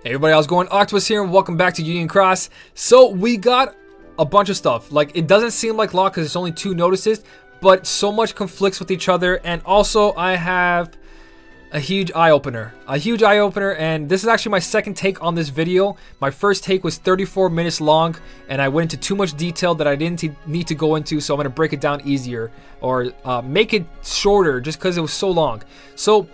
Hey everybody, how's it going? Octopus here and welcome back to Union Cross. So we got a bunch of stuff. Like, it doesn't seem like a lot because it's only 2 notices, but so much conflicts with each other. And also I have a huge eye-opener. And this is actually my second take on this video. My first take was 34 minutes long and I went into too much detail that I didn't need to go into, so I'm going to break it down easier or make it shorter just because it was so long. So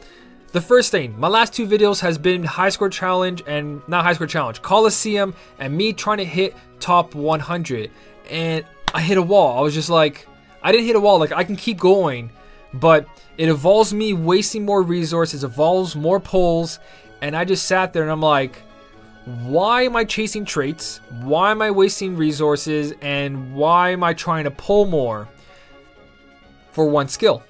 the first thing, my last 2 videos has been high score challenge and not high score challenge, Coliseum, and me trying to hit top 100. And I hit a wall. I was just like, I didn't hit a wall. Like, I can keep going, but it involves me wasting more resources, involves more pulls, and I just sat there and I'm like, why am I chasing traits? Why am I wasting resources? And why am I trying to pull more for 1 skill?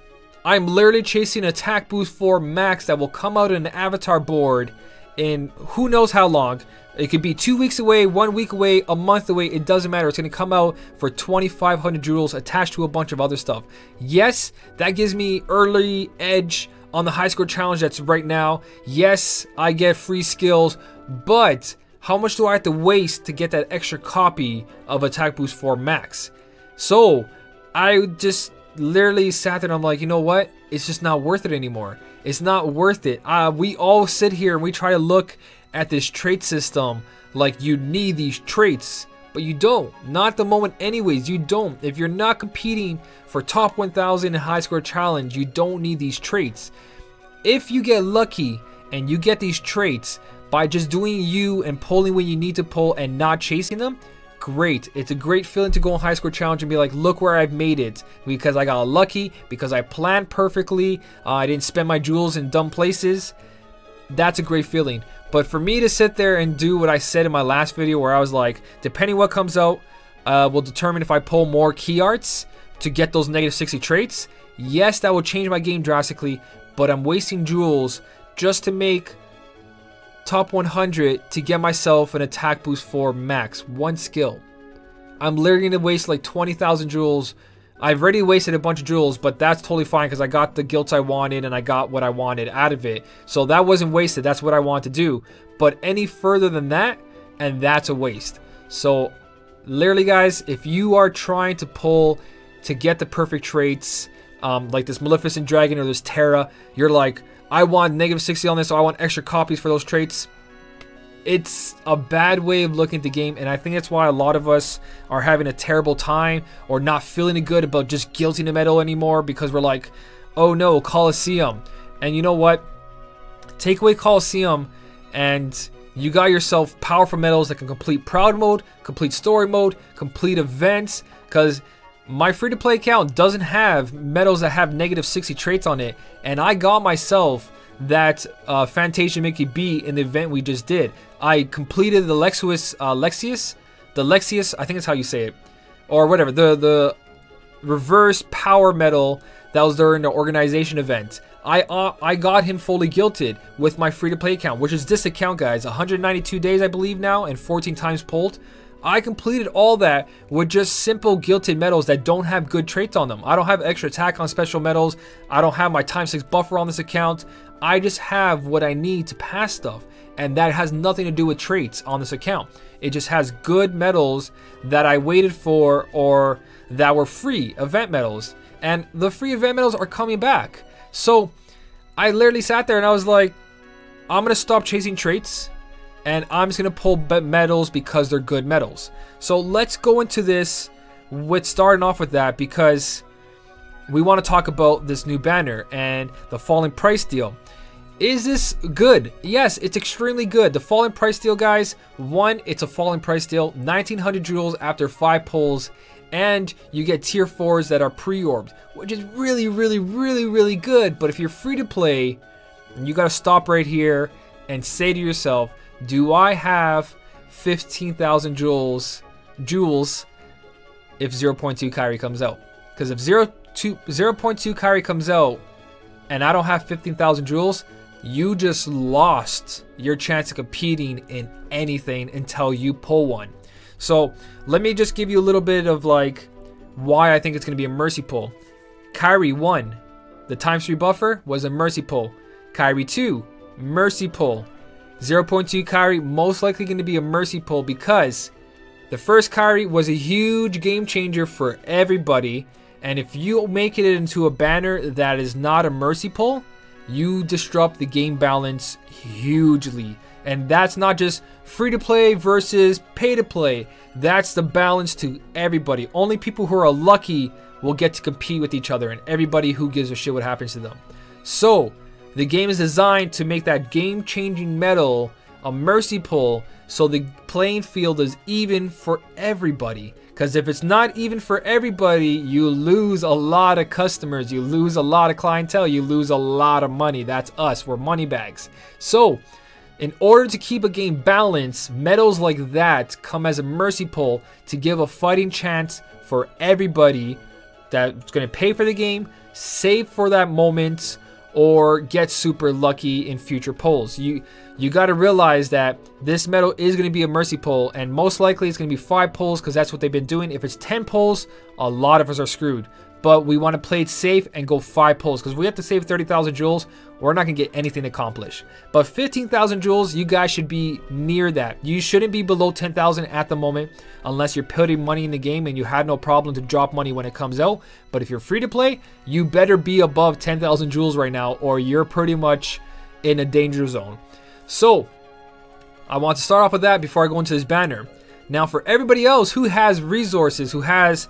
I'm literally chasing attack boost 4 max that will come out in an avatar board in who knows how long. It could be 2 weeks away, 1 week away, a month away. It doesn't matter. It's going to come out for 2,500 jewels attached to a bunch of other stuff. Yes, that gives me early edge on the high score challenge that's right now. Yes, I get free skills, but how much do I have to waste to get that extra copy of attack boost 4 max? So I just literally sat there and I'm like, you know what? It's just not worth it anymore. It's not worth it. We all sit here and we try to look at this trait system like you need these traits, but you don't. Not at the moment anyways. You don't. If you're not competing for top 1000 in high score challenge, you don't need these traits. If you get lucky and you get these traits by just doing you and pulling when you need to pull and not chasing them, great. It's a great feeling to go on high score challenge and be like, look where I've made it, because I got lucky, because I planned perfectly, I didn't spend my jewels in dumb places. That's a great feeling. But for me to sit there and do what I said in my last video, where I was like, depending what comes out will determine if I pull more key arts to get those negative 60 traits. Yes, that will change my game drastically, but I'm wasting jewels just to make top 100 to get myself an attack boost 4 max, 1 skill. I'm literally gonna waste like 20,000 jewels. I've already wasted a bunch of jewels, but that's totally fine because I got the guilds I wanted and I got what I wanted out of it. So that wasn't wasted. That's what I wanted to do. But any further than that, and that's a waste. So literally, guys, if you are trying to pull to get the perfect traits, like this Maleficent dragon or this Terra, you're like, I want negative 60 on this, so I want extra copies for those traits. It's a bad way of looking at the game, and I think that's why a lot of us are having a terrible time or not feeling good about just guilting the medal anymore, because we're like, oh no, Coliseum. And you know what? Take away Coliseum and you got yourself powerful medals that can complete Proud Mode, complete Story Mode, complete events, because my free-to-play account doesn't have medals that have negative 60 traits on it, and I got myself that Fantasia Mickey B in the event we just did. I completed the Lexius, I think that's how you say it, or whatever, the reverse power medal that was during the organization event. I got him fully guilted with my free-to-play account, which is this account, guys. 192 days, I believe now, and 14 times pulled. I completed all that with just simple guilted medals that don't have good traits on them. I don't have extra attack on special medals. I don't have my ×6 buffer on this account. I just have what I need to pass stuff, and that has nothing to do with traits on this account. It just has good medals that I waited for or that were free event medals, and the free event medals are coming back. So I literally sat there and I was like, I'm gonna stop chasing traits and I'm just going to pull medals because they're good medals. So let's go into this with starting off with that, because we want to talk about this new banner and the falling price deal. Is this good? Yes, it's extremely good. The falling price deal, guys, one, it's a falling price deal, 1900 jewels after 5 pulls, and you get tier 4s that are pre-orbed, which is really good. But if you're free to play, you got to stop right here and say to yourself, do I have 15,000 jewels if 0.2 Kyrie comes out? Because if 0.2 Kyrie comes out and I don't have 15,000 jewels, you just lost your chance of competing in anything until you pull one. So let me just give you a little bit of like why I think it's going to be a mercy pull. Kyrie 1, the ×3 buffer was a mercy pull. Kyrie 2, mercy pull. 0.2 Kairi, most likely going to be a mercy pull because the first Kairi was a huge game changer for everybody. And if you make it into a banner that is not a mercy pull, you disrupt the game balance hugely. And that's not just free to play versus pay to play. That's the balance to everybody. Only people who are lucky will get to compete with each other, and everybody who gives a shit what happens to them. So the game is designed to make that game-changing medal a mercy pull, so the playing field is even for everybody. Because if it's not even for everybody, you lose a lot of customers, you lose a lot of clientele, you lose a lot of money. That's us, we're money bags. So in order to keep a game balanced, medals like that come as a mercy pull to give a fighting chance for everybody that's going to pay for the game, save for that moment, or get super lucky in future pulls. You got to realize that this medal is going to be a mercy pull, and most likely it's going to be 5 pulls because that's what they've been doing. If it's 10 pulls, a lot of us are screwed. But we want to play it safe and go 5 pulls because we have to save 30,000 jewels. We're not going to get anything accomplished. But 15,000 jewels, you guys should be near that. You shouldn't be below 10,000 at the moment unless you're putting money in the game and you have no problem to drop money when it comes out. But if you're free to play, you better be above 10,000 jewels right now or you're pretty much in a danger zone. So I want to start off with that before I go into this banner. Now for everybody else who has resources, who has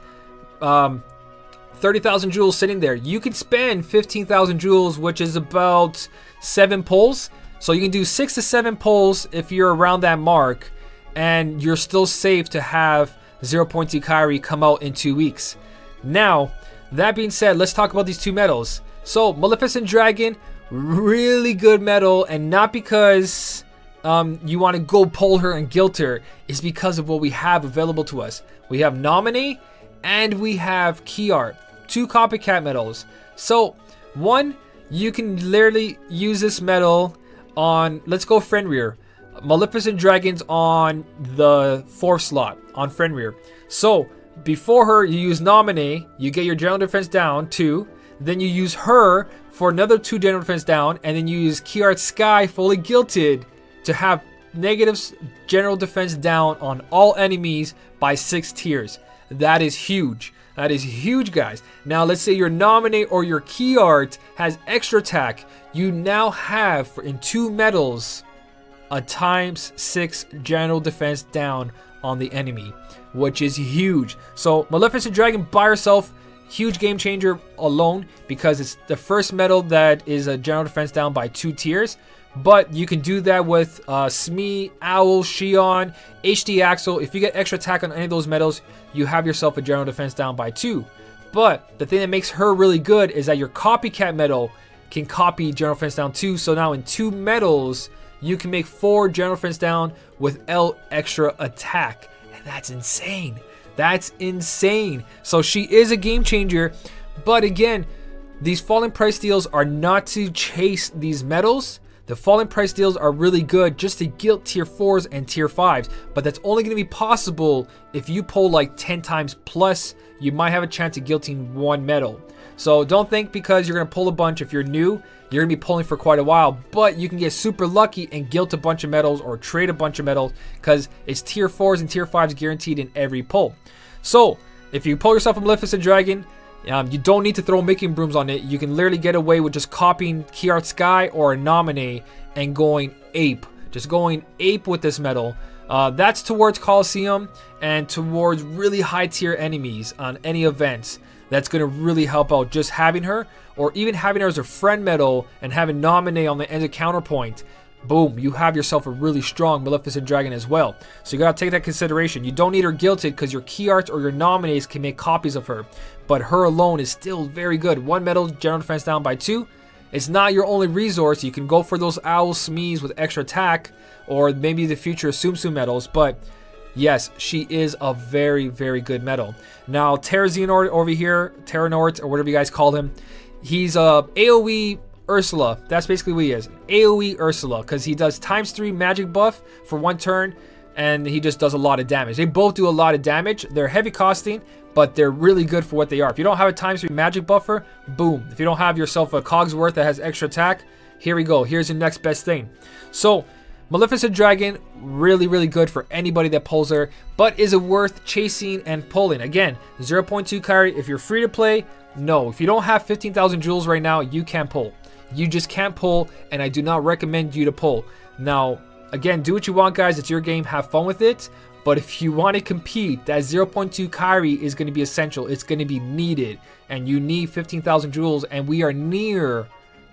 30,000 jewels sitting there, you can spend 15,000 jewels, which is about 7 pulls. So you can do 6 to 7 pulls if you're around that mark, and you're still safe to have 0.2 Kairi come out in 2 weeks. Now, that being said, let's talk about these 2 medals. So Maleficent Dragon, really good medal, and not because you want to go pull her and guilt her, is because of what we have available to us. We have Nominate and we have Key Art. 2 copycat medals. So one, you can literally use this medal on, let's go Fenrir. Maleficent Dragon's on the 4th slot on Fenrir. So before her, you use Nominate, you get your general defense down 2, then you use her for another 2 general defense down, and then you use Key Art Sky fully guilted to have negative general defense down on all enemies by 6 tiers. That is huge. That is huge, guys. Now, let's say your Nominate or your Key Art has extra attack. You now have, in 2 medals, a ×6 general defense down on the enemy, which is huge. So, Maleficent Dragon by herself, huge game changer alone because it's the first medal that is a general defense down by 2 tiers. But you can do that with Smee, Owl, Xion, HD Axel. If you get extra attack on any of those medals, you have yourself a general defense down by 2. But the thing that makes her really good is that your copycat medal can copy general defense down 2. So now in 2 medals, you can make 4 general defense down without extra attack. And that's insane. That's insane. So she is a game changer. But again, these falling price deals are not to chase these medals. The falling price deals are really good just to guilt tier 4s and tier 5s, but that's only going to be possible if you pull like 10 times plus. You might have a chance of guilting 1 medal. So don't think because you're going to pull a bunch, if you're new, you're going to be pulling for quite a while, but you can get super lucky and guilt a bunch of medals or trade a bunch of medals because it's tier 4s and tier 5s guaranteed in every pull. So if you pull yourself a Maleficent Dragon, you don't need to throw making brooms on it. You can literally get away with just copying Key Art Sky or a Nominate and going ape. Just going ape with this medal. That's towards Coliseum and towards really high tier enemies on any events. That's going to really help out just having her, or even having her as a friend medal and having Nominate on the end of counterpoint. Boom, you have yourself a really strong Maleficent Dragon as well. So you gotta take that consideration. You don't need her guilted because your Key Arts or your Nominates can make copies of her. But her alone is still very good. 1 medal, general defense down by 2. It's not your only resource. You can go for those Owl Smees with extra attack, or maybe the future Tsum Tsum medals. But yes, she is a very, very good medal. Now, terra-xehanort over here, terra-xehanort, or whatever you guys call him, he's a AoE Ursula. That's basically what he is. AoE Ursula, because he does ×3 magic buff for 1 turn, and he just does a lot of damage. They both do a lot of damage. They're heavy costing, but they're really good for what they are. If you don't have a ×3 magic buffer, boom. If you don't have yourself a Cogsworth that has extra attack, here we go. Here's your next best thing. So Maleficent Dragon, really good for anybody that pulls her, but is it worth chasing and pulling? Again, 0.2 carry. If you're free to play, no. If you don't have 15,000 jewels right now, you can't pull. You just can't pull, and I do not recommend you to pull. Now, again, do what you want, guys. It's your game. Have fun with it. But if you want to compete, that 0.2 carry is going to be essential. It's going to be needed, and you need 15,000 jewels, and we are near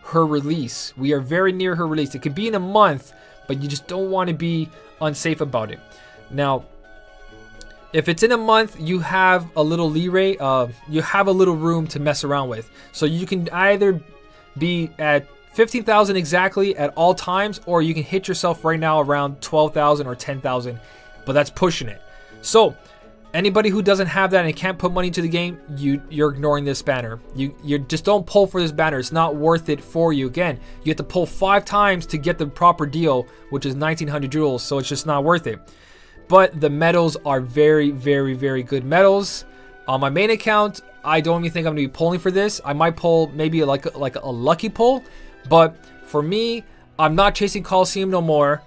her release. We are very near her release. It could be in a month, but you just don't want to be unsafe about it. Now, if it's in a month, you have a little leeway. You have a little room to mess around with. So you can either be at 15,000 exactly at all times, or you can hit yourself right now around 12,000 or 10,000, but that's pushing it. So anybody who doesn't have that and can't put money into the game, you're ignoring this banner. You just don't pull for this banner. It's not worth it for you. Again, you have to pull 5 times to get the proper deal, which is 1,900 jewels, so it's just not worth it. But the medals are very good medals. On my main account, I don't even think I'm going to be pulling for this. I might pull maybe like a lucky pull, but for me, I'm not chasing Coliseum no more,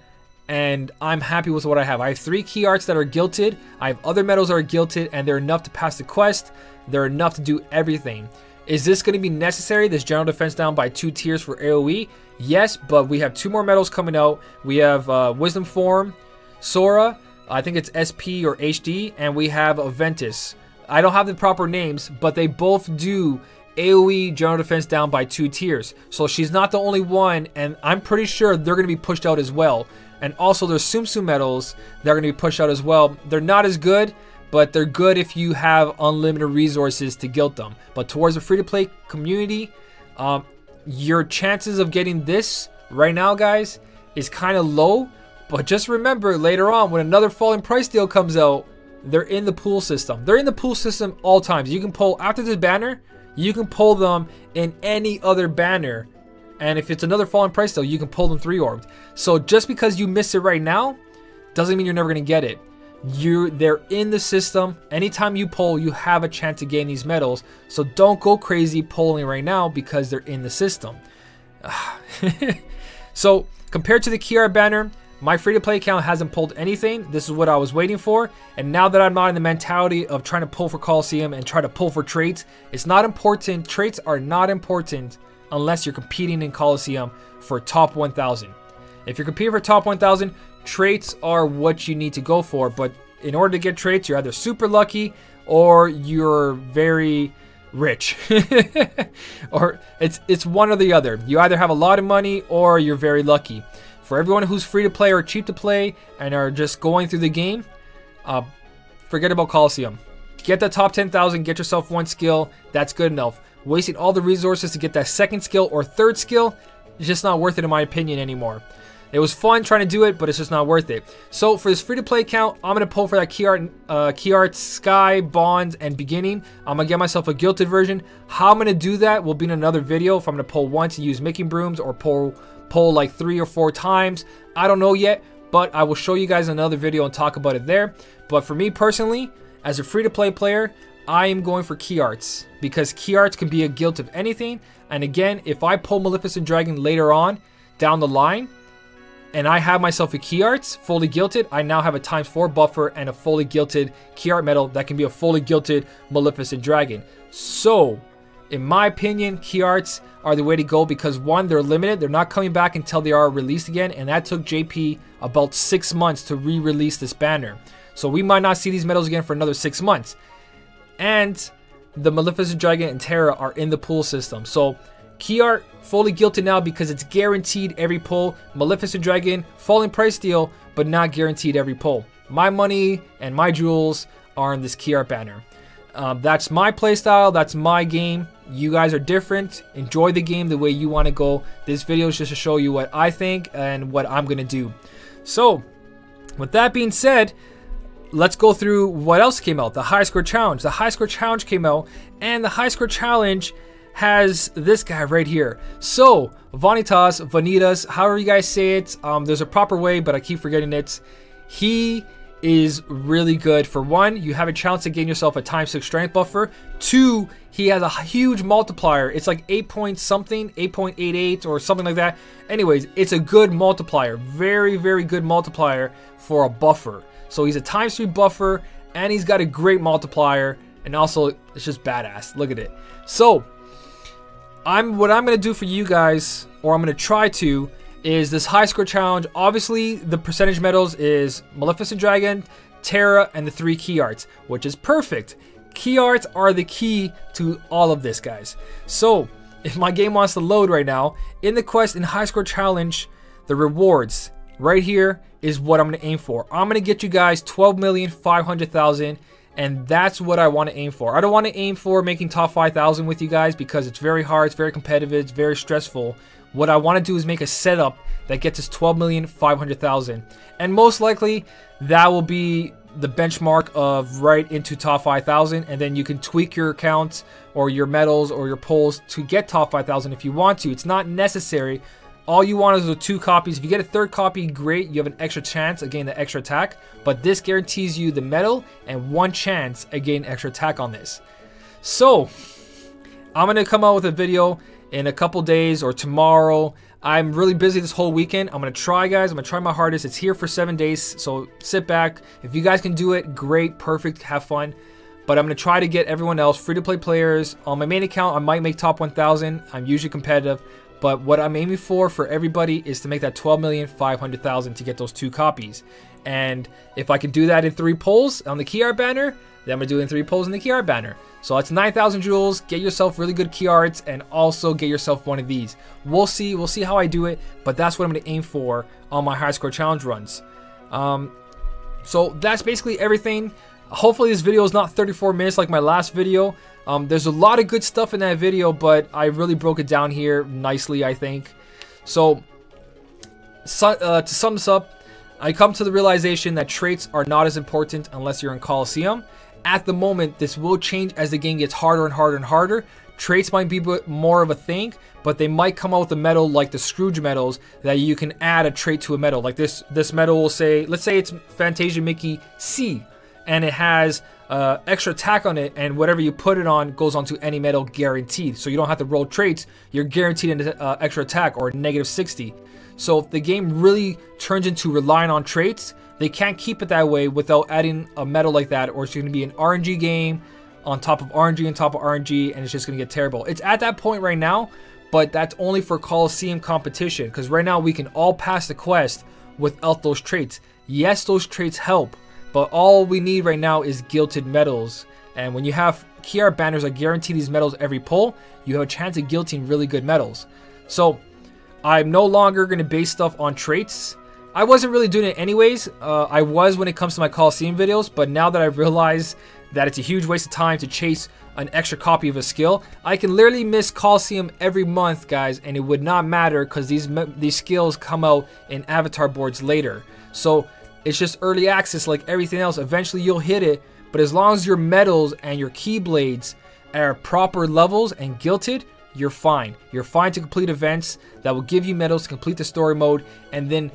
and I'm happy with what I have. I have 3 key arts that are gilted. I have other medals that are gilted, and they're enough to pass the quest. They're enough to do everything. Is this going to be necessary, this general defense down by 2 tiers for AoE? Yes, but we have 2 more medals coming out. We have Wisdom Form, Sora, I think it's SP or HD, and we have Ventus. I don't have the proper names, but they both do AoE general defense down by 2 tiers. So she's not the only one, and I'm pretty sure they're going to be pushed out as well. And also there's Tsum Tsum medals that are going to be pushed out as well. They're not as good, but they're good if you have unlimited resources to gilt them. But towards the free-to-play community, your chances of getting this right now, guys, is kind of low. But just remember, later on, when another falling price deal comes out, they're in the pool system. They're in the pool system all times. You can pull, after this banner, you can pull them in any other banner. And if it's another falling price deal, you can pull them 3-orbed. So just because you miss it right now, doesn't mean you're never going to get it. They're in the system. Anytime you pull, you have a chance to gain these medals. So don't go crazy pulling right now because they're in the system. So compared to the Kiara banner, my free-to-play account hasn't pulled anything. This is what I was waiting for. And now that I'm not in the mentality of trying to pull for Coliseum and try to pull for traits, it's not important. Traits are not important unless you're competing in Coliseum for top 1,000. If you're competing for top 1,000, traits are what you need to go for. But in order to get traits, you're either super lucky or you're very rich. Or it's one or the other. You either have a lot of money or you're very lucky. For everyone who's free to play or cheap to play and are just going through the game, forget about Coliseum. Get that top 10,000, get yourself 1 skill, that's good enough. Wasting all the resources to get that 2nd skill or 3rd skill is just not worth it in my opinion anymore. It was fun trying to do it, but it's just not worth it. So for this free to play account, I'm going to pull for that key art Sky, Bonds, and Beginning. I'm going to get myself a gilted version. How I'm going to do that will be in another video. If I'm going to pull once and use making brooms or pull like 3 or 4 times, I don't know yet, but I will show you guys another video and talk about it there. But for me personally, as a free-to-play player, I am going for key arts because key arts can be a gilt of anything. And again, if I pull Maleficent Dragon later on down the line and I have myself a key arts fully gilted, I now have a ×4 buffer and a fully gilted key art medal that can be a fully gilted Maleficent Dragon. So in my opinion, key arts are the way to go because 1, they're limited. They're not coming back until they are released again, and that took JP about 6 months to re-release this banner. So we might not see these medals again for another 6 months. And the Maleficent Dragon and Terra are in the pool system. So key art fully gilted now because it's guaranteed every pull. Maleficent Dragon, falling price deal, but not guaranteed every pull. My money and my jewels are in this key art banner. That's my playstyle. That's my game. You guys are different. Enjoy the game the way you want to go. This video is just to show you what I think and what I'm going to do. So, with that being said, let's go through what else came out. The High Score Challenge. The High Score Challenge came out, and the High Score Challenge has this guy right here. So, Vanitas, however you guys say it, there's a proper way, but I keep forgetting it. He is really good. For one, you have a chance to gain yourself a ×6 strength buffer. Two, he has a huge multiplier. It's like 8 point something, 8.88 or something like that. Anyways, it's a good multiplier. Very, very good multiplier for a buffer. So he's a ×3 buffer, and he's got a great multiplier, and also it's just badass. Look at it. So what I'm gonna do for you guys, or I'm gonna try to, is this high score challenge. Obviously, the percentage medals is Maleficent Dragon, Terra, and the 3 key arts, which is perfect. Key arts are the key to all of this, guys. So if my game wants to load right now, in the quest in high score challenge, the rewards right here is what I'm gonna aim for. I'm gonna get you guys 12,500,000, and that's what I want to aim for. I don't want to aim for making top 5,000 with you guys because it's very hard, it's very competitive, it's very stressful. What I want to do is make a setup that gets us 12,500,000, and most likely that will be the benchmark of right into top 5,000, and then you can tweak your accounts or your medals or your pulls to get top 5,000 if you want to. It's not necessary. All you want is the 2 copies. If you get a 3rd copy, great. You have an extra chance again the extra attack, but this guarantees you the medal and 1 chance again extra attack on this. So I'm gonna come out with a video in a couple days or tomorrow. I'm really busy this whole weekend. I'm gonna try, guys. I'm gonna try my hardest. It's here for 7 days, so sit back. If you guys can do it, great, perfect, have fun. But I'm gonna try to get everyone else, free-to-play players. On my main account, I might make top 1,000. I'm usually competitive, but what I'm aiming for everybody is to make that 12,500,000 to get those 2 copies. And if I can do that in 3 polls on the key art banner, then I'm gonna do it in 3 polls in the key art banner. So that's 9,000 jewels. Get yourself really good key arts, and also get yourself one of these. We'll see how I do it, but that's what I'm gonna aim for on my high score challenge runs. So that's basically everything. Hopefully this video is not 34 minutes like my last video. There's a lot of good stuff in that video, but I really broke it down here nicely, I think. So to sum this up, I come to the realization that traits are not as important unless you're in Coliseum. At the moment, this will change as the game gets harder and harder and harder. Traits might be more of a thing, but they might come out with a medal like the Scrooge medals that you can add a trait to a medal. Like this medal will say, let's say it's Fantasia Mickey C, and it has extra attack on it, and whatever you put it on goes onto any medal guaranteed. So you don't have to roll traits, you're guaranteed an extra attack or -60. So if the game really turns into relying on traits, they can't keep it that way without adding a medal like that, or it's going to be an RNG game on top of RNG on top of RNG, and it's just going to get terrible. It's at that point right now, but that's only for Coliseum competition, because right now we can all pass the quest without those traits. Yes, those traits help, but all we need right now is guilted medals. And when you have key art banners that guarantee these medals every pull, you have a chance of guilting really good medals. So I'm no longer going to base stuff on traits. I wasn't really doing it anyways. I was when it comes to my Coliseum videos, but now that I realize that it's a huge waste of time to chase an extra copy of a skill, I can literally miss Coliseum every month, guys, and it would not matter because these skills come out in avatar boards later. So it's just early access like everything else. Eventually you'll hit it, but as long as your medals and your keyblades are proper levels and guilted, you're fine. You're fine to complete events that will give you medals to complete the story mode, and then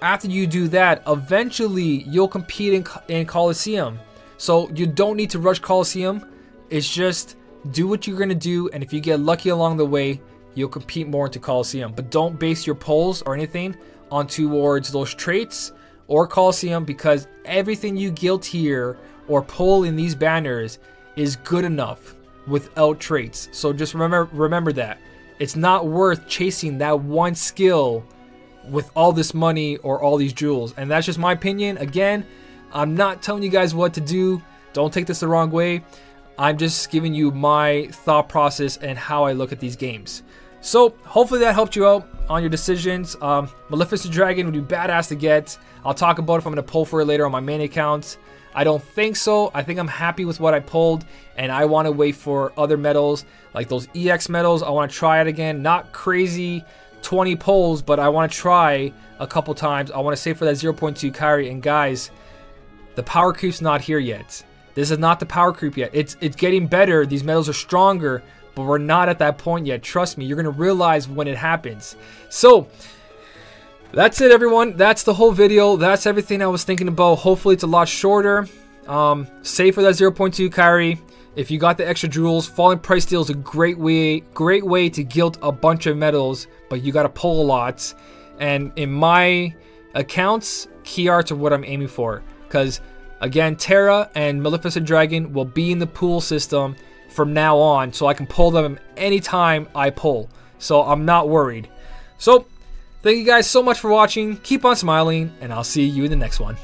after you do that, eventually you'll compete in Coliseum. So you don't need to rush Coliseum. It's just do what you're gonna do, and if you get lucky along the way, you'll compete more into Coliseum. But don't base your polls or anything on towards those traits or Coliseum, because everything you guilt here or pull in these banners is good enough without traits. So just remember that. It's not worth chasing that one skill with all this money or all these jewels. And that's just my opinion. Again, I'm not telling you guys what to do. Don't take this the wrong way. I'm just giving you my thought process and how I look at these games. So hopefully that helped you out on your decisions. Maleficent Dragon would be badass to get. I'll talk about if I'm going to pull for it later on my main account. I don't think so. I think I'm happy with what I pulled, and I want to wait for other medals like those EX medals. I want to try it again. Not crazy 20 pulls, but I want to try a couple times. I want to save for that 0.2 carry. And guys, the power creep's not here yet. This is not the power creep yet. It's getting better. These medals are stronger, but we're not at that point yet. Trust me, you're going to realize when it happens. So That's it, everyone. That's the whole video. That's everything I was thinking about. Hopefully it's a lot shorter. Save for that 0.2 Kyrie. If you got the extra jewels, falling price steal is a great way to gilt a bunch of medals, but you gotta pull a lot. And in my accounts, key arts are what I'm aiming for, because again, Terra and Maleficent Dragon will be in the pool system from now on, so I can pull them anytime I pull. So I'm not worried. So thank you guys so much for watching. Keep on smiling, and I'll see you in the next one.